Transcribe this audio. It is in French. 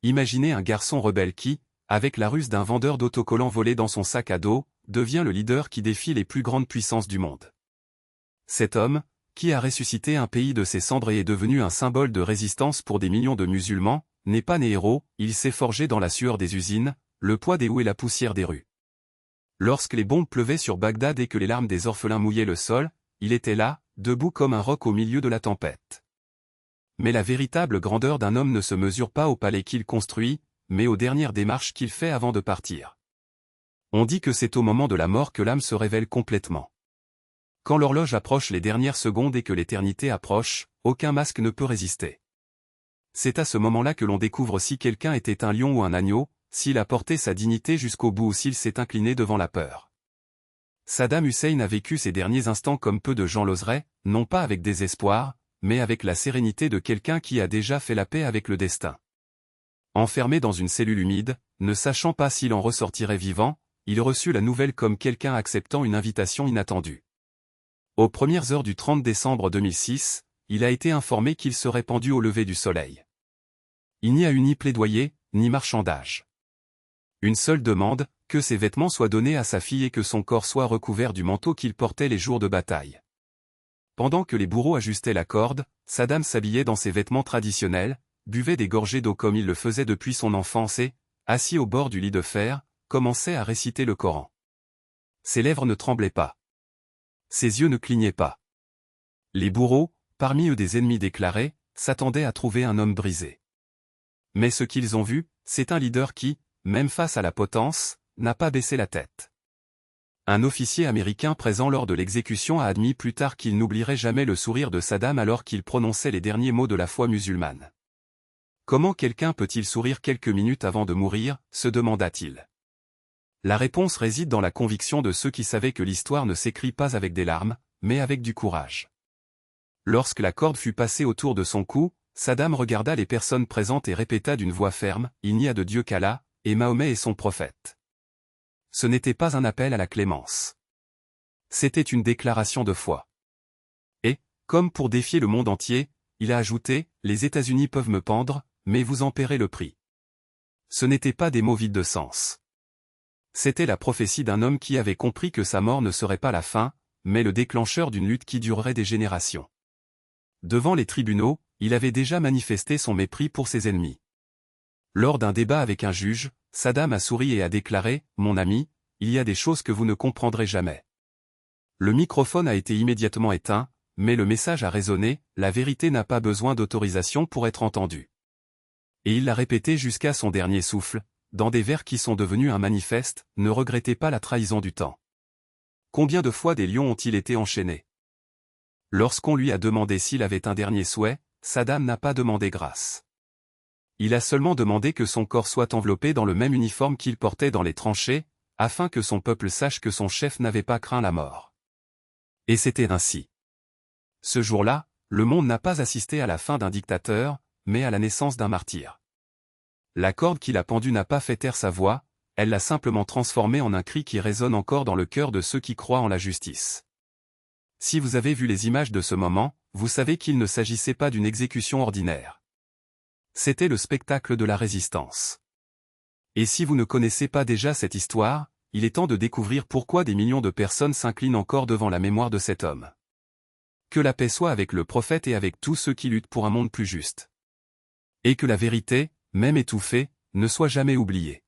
Imaginez un garçon rebelle qui, avec la ruse d'un vendeur d'autocollants volé dans son sac à dos, devient le leader qui défie les plus grandes puissances du monde. Cet homme, qui a ressuscité un pays de ses cendres et est devenu un symbole de résistance pour des millions de musulmans, n'est pas né héros, il s'est forgé dans la sueur des usines, le poids des houes et la poussière des rues. Lorsque les bombes pleuvaient sur Bagdad et que les larmes des orphelins mouillaient le sol, il était là, debout comme un roc au milieu de la tempête. Mais la véritable grandeur d'un homme ne se mesure pas au palais qu'il construit, mais aux dernières démarches qu'il fait avant de partir. On dit que c'est au moment de la mort que l'âme se révèle complètement. Quand l'horloge approche les dernières secondes et que l'éternité approche, aucun masque ne peut résister. C'est à ce moment-là que l'on découvre si quelqu'un était un lion ou un agneau, s'il a porté sa dignité jusqu'au bout ou s'il s'est incliné devant la peur. Saddam Hussein a vécu ces derniers instants comme peu de gens l'oseraient, non pas avec désespoir, mais avec la sérénité de quelqu'un qui a déjà fait la paix avec le destin. Enfermé dans une cellule humide, ne sachant pas s'il en ressortirait vivant, il reçut la nouvelle comme quelqu'un acceptant une invitation inattendue. Aux premières heures du 30 décembre 2006, il a été informé qu'il serait pendu au lever du soleil. Il n'y a eu ni plaidoyer, ni marchandage. Une seule demande, que ses vêtements soient donnés à sa fille et que son corps soit recouvert du manteau qu'il portait les jours de bataille. Pendant que les bourreaux ajustaient la corde, Saddam s'habillait dans ses vêtements traditionnels, buvait des gorgées d'eau comme il le faisait depuis son enfance et, assis au bord du lit de fer, commençait à réciter le Coran. Ses lèvres ne tremblaient pas. Ses yeux ne clignaient pas. Les bourreaux, parmi eux des ennemis déclarés, s'attendaient à trouver un homme brisé. Mais ce qu'ils ont vu, c'est un leader qui, même face à la potence, n'a pas baissé la tête. Un officier américain présent lors de l'exécution a admis plus tard qu'il n'oublierait jamais le sourire de Saddam alors qu'il prononçait les derniers mots de la foi musulmane. Comment quelqu'un peut-il sourire quelques minutes avant de mourir, se demanda-t-il. La réponse réside dans la conviction de ceux qui savaient que l'histoire ne s'écrit pas avec des larmes, mais avec du courage. Lorsque la corde fut passée autour de son cou, Saddam regarda les personnes présentes et répéta d'une voix ferme, « Il n'y a de Dieu qu'Allah, et Mahomet est son prophète. » Ce n'était pas un appel à la clémence. C'était une déclaration de foi. Et, comme pour défier le monde entier, il a ajouté, « Les États-Unis peuvent me pendre, mais vous en paierez le prix. » Ce n'étaient pas des mots vides de sens. C'était la prophétie d'un homme qui avait compris que sa mort ne serait pas la fin, mais le déclencheur d'une lutte qui durerait des générations. Devant les tribunaux, il avait déjà manifesté son mépris pour ses ennemis. Lors d'un débat avec un juge, Saddam a souri et a déclaré, « Mon ami, il y a des choses que vous ne comprendrez jamais. » Le microphone a été immédiatement éteint, mais le message a résonné, la vérité n'a pas besoin d'autorisation pour être entendue. Et il l'a répété jusqu'à son dernier souffle, dans des vers qui sont devenus un manifeste, ne regrettez pas la trahison du temps. Combien de fois des lions ont-ils été enchaînés? Lorsqu'on lui a demandé s'il avait un dernier souhait, Saddam n'a pas demandé grâce. Il a seulement demandé que son corps soit enveloppé dans le même uniforme qu'il portait dans les tranchées, afin que son peuple sache que son chef n'avait pas craint la mort. Et c'était ainsi. Ce jour-là, le monde n'a pas assisté à la fin d'un dictateur, mais à la naissance d'un martyr. La corde qu'il a pendue n'a pas fait taire sa voix, elle l'a simplement transformée en un cri qui résonne encore dans le cœur de ceux qui croient en la justice. Si vous avez vu les images de ce moment, vous savez qu'il ne s'agissait pas d'une exécution ordinaire. C'était le spectacle de la résistance. Et si vous ne connaissez pas déjà cette histoire, il est temps de découvrir pourquoi des millions de personnes s'inclinent encore devant la mémoire de cet homme. Que la paix soit avec le prophète et avec tous ceux qui luttent pour un monde plus juste. Et que la vérité, même étouffée, ne soit jamais oubliée.